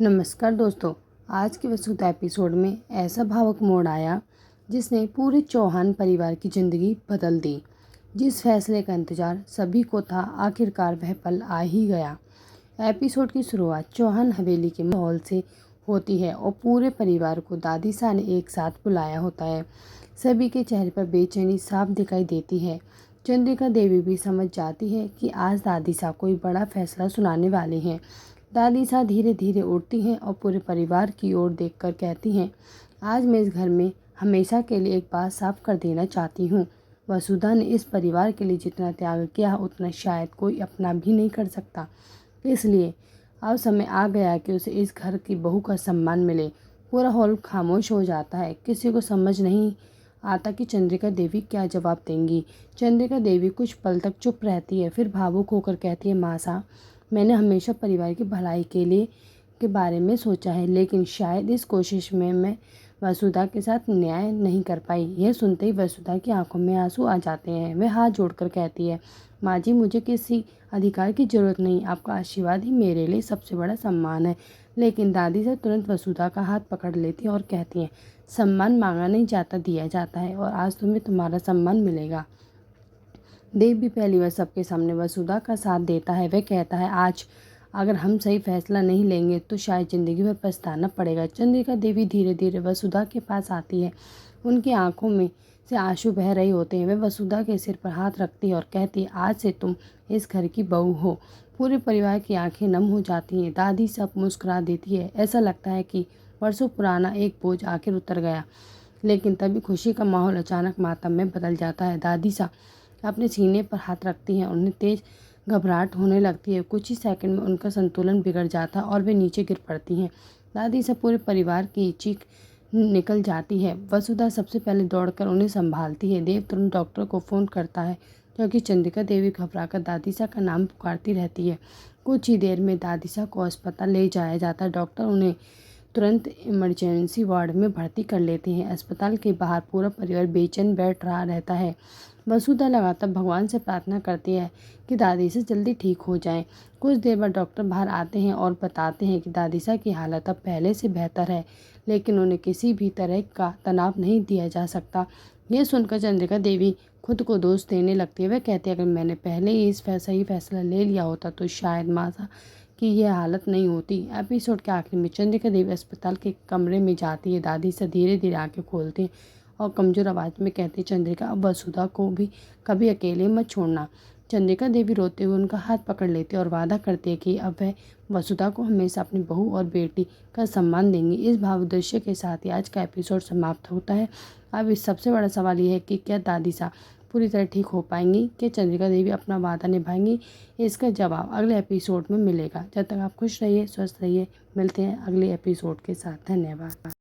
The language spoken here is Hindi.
नमस्कार दोस्तों। आज के वसुधा एपिसोड में ऐसा भावुक मोड़ आया जिसने पूरे चौहान परिवार की ज़िंदगी बदल दी। जिस फैसले का इंतज़ार सभी को था, आखिरकार वह पल आ ही गया। एपिसोड की शुरुआत चौहान हवेली के माहौल से होती है और पूरे परिवार को दादी सा ने एक साथ बुलाया होता है। सभी के चेहरे पर बेचैनी साफ दिखाई देती है। चंद्रिका देवी भी समझ जाती है कि आज दादी सा कोई बड़ा फैसला सुनाने वाली हैं। दादी सा धीरे धीरे उठती हैं और पूरे परिवार की ओर देखकर कहती हैं, आज मैं इस घर में हमेशा के लिए एक बात साफ कर देना चाहती हूँ। वसुधा ने इस परिवार के लिए जितना त्याग किया उतना शायद कोई अपना भी नहीं कर सकता। इसलिए अब समय आ गया कि उसे इस घर की बहू का सम्मान मिले। पूरा हॉल खामोश हो जाता है। किसी को समझ नहीं आता कि चंद्रिका देवी क्या जवाब देंगी। चंद्रिका देवी कुछ पल तक चुप रहती है, फिर भावुक होकर कहती है, माँ सा, मैंने हमेशा परिवार की भलाई के बारे में सोचा है, लेकिन शायद इस कोशिश में मैं वसुधा के साथ न्याय नहीं कर पाई। यह सुनते ही वसुधा की आंखों में आंसू आ जाते हैं। वह हाथ जोड़कर कहती है, माँ जी, मुझे किसी अधिकार की जरूरत नहीं, आपका आशीर्वाद ही मेरे लिए सबसे बड़ा सम्मान है। लेकिन दादी से तुरंत वसुधा का हाथ पकड़ लेती हैं और कहती हैं, सम्मान मांगा नहीं जाता, दिया जाता है, और आज तुम्हें तुम्हारा सम्मान मिलेगा। देव भी पहली बार सबके सामने वसुधा का साथ देता है। वह कहता है, आज अगर हम सही फैसला नहीं लेंगे तो शायद ज़िंदगी भर पछताना पड़ेगा। चंद्रिका देवी धीरे धीरे वसुधा के पास आती है। उनकी आंखों में से आंसू बह रहे होते हैं। वह वसुधा के सिर पर हाथ रखती है और कहती है, आज से तुम इस घर की बहू हो। पूरे परिवार की आंखें नम हो जाती हैं। दादी सब मुस्कुरा देती है। ऐसा लगता है कि वर्षों पुराना एक बोझ आखिर उतर गया। लेकिन तभी खुशी का माहौल अचानक मातम में बदल जाता है। दादी सा अपने सीने पर हाथ रखती हैं। उन्हें तेज घबराहट होने लगती है। कुछ ही सेकंड में उनका संतुलन बिगड़ जाता है और वे नीचे गिर पड़ती हैं। दादी से पूरे परिवार की चीख निकल जाती है। वसुधा सबसे पहले दौड़कर उन्हें संभालती है। देव तुरंत डॉक्टर को फ़ोन करता है, क्योंकि चंद्रिका देवी घबराकर दादीसा का नाम पुकारती रहती है। कुछ ही देर में दादीसा को अस्पताल ले जाया जाता है। डॉक्टर उन्हें तुरंत इमरजेंसी वार्ड में भर्ती कर लेते हैं। अस्पताल के बाहर पूरा परिवार बेचैन बैठ रहा रहता है। वसुधा लगातार भगवान से प्रार्थना करती है कि दादीसा जल्दी ठीक हो जाएं। कुछ देर बाद डॉक्टर बाहर आते हैं और बताते हैं कि दादीसा की हालत अब पहले से बेहतर है, लेकिन उन्हें किसी भी तरह का तनाव नहीं दिया जा सकता। यह सुनकर चंद्रिका देवी खुद को दोष देने लगती है। वह कहती है, अगर मैंने पहले ही सही फैसला ले लिया होता तो शायद माता की यह हालत नहीं होती। एपिसोड के आखिर में चंद्रिका देवी अस्पताल के कमरे में जाती है। दादी से धीरे धीरे आंखें खोलती है और कमज़ोर आवाज़ में कहती, चंद्रिका, अब वसुधा को भी कभी अकेले मत छोड़ना। चंद्रिका देवी रोते हुए उनका हाथ पकड़ लेती है और वादा करती है कि अब वह वसुधा को हमेशा अपनी बहू और बेटी का सम्मान देंगी। इस भावुक दृश्य के साथ ही आज का एपिसोड समाप्त होता है। अब इस सबसे बड़ा सवाल यह है कि क्या दादी सा पूरी तरह ठीक हो पाएंगी? क्या चंद्रिका देवी अपना वादा निभाएंगी? इसका जवाब अगले एपिसोड में मिलेगा। जब तक आप खुश रहिए, स्वस्थ रहिए। मिलते हैं अगले एपिसोड के साथ। धन्यवाद।